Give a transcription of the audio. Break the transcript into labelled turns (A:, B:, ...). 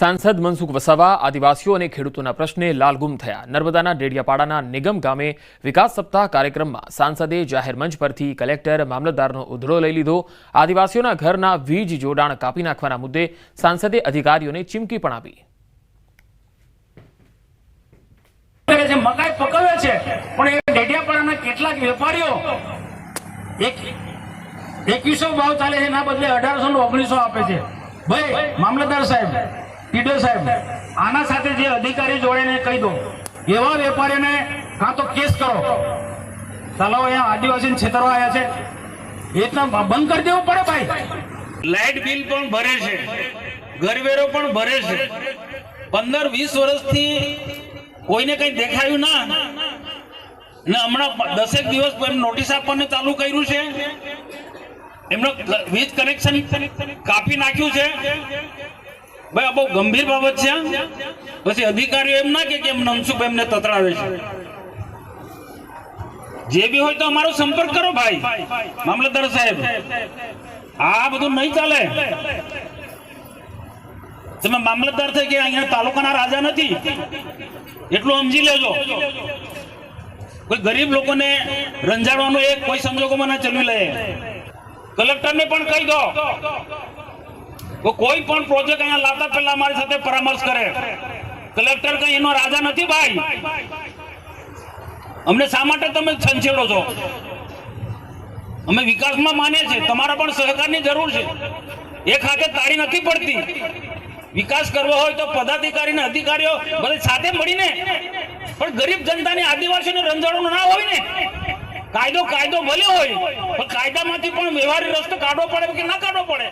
A: सांसद मनसुख वसावा आदिवासीओं અને ખેડૂતોના પ્રશ્ને લાલગુમ થયા। નર્મદાના ડેડિયાપાડાના નિગમ ગામે વિકાસ સપ્તાહ કાર્યક્રમમાં સાંસદે જાહેર મંચ પરથી કલેક્ટર મામલતદારનો ઉધડો લઈ લીધો। આદિવાસીઓના ઘરના વીજ જોડાણ કાપી નાખવાના મુદ્દે સાંસદે અધિકારીઓને ચીમકી પણ આપી।
B: મકાઈ પકવે છે પણ એ ડેડિયાપાડાના કેટલાક વેપારીઓ 2100 ભાવ ચાલે છે ના બદલે 1800 ને 1900 આપે છે। ભાઈ મામલતદાર સાહેબ, ટીડો સાહેબ, આના સાથે જે અધિકારી જોડે કહી દો એવા વેપારીને કાં તો કેસ કરો। ચાલો અહીંયા આદિવાસી છેતરવા આવ્યા છે એ તો બંધ કરી દેવું પડે ભાઈ।
C: લાઇટ બિલ પણ ભરે છે, ઘરવેરો પણ ભરે છે। 15-20 વર્ષથી કોઈને કઈ દેખાયું ના ને હમણાં 10 દિવસ નોટિસ આપવાનું ચાલુ કર્યું છે। એમનો વીજ કનેક્શન કાપી નાખ્યું છે। ભાઈ આ બહુ ગંભીર બાબત છે। પછી અધિકારીઓ એમ ના કે એમ મનસુખ એમને તતડાવે છે। જે બી હોય તો અમારો સંપર્ક કરો ભાઈ મામલતદાર સાહેબ। આ બધું નહીં ચાલે। તમે મામલતદાર થઈ કે અહીંયા તાલુકાના રાજા નથી એટલું સમજી લેજો। કોઈ ગરીબ લોકોને રંજાડવાનું એક કોઈ સંજોગોમાં ના ચલવી લે। કલેક્ટરને પણ કહી દો કોઈ પણ પ્રોજેક્ટ અહીંયા લાવતા પહેલા અમારી સાથે પરામર્શ કરે। કલેક્ટર કઈ એનો રાજા નથી ભાઈ। અમને શા માટે તમે છંછેડો છો? અમે વિકાસમાં માનીએ છીએ, તમારા પણ સહકારની જરૂર છે। એક હાથે તાળી નથી પડતી। વિકાસ કરવો હોય તો પદાધિકારી અને અધિકારીઓ બધે સાથે મળીને, પણ ગરીબ જનતાની આદિવાસીને રંજાડવાનું ના હોય ને। કાયદો ભલે હોય પણ કાયદામાંથી પણ વ્યવહારિક રસ્તો કાઢવો પડે કે ના કાઢવો પડે।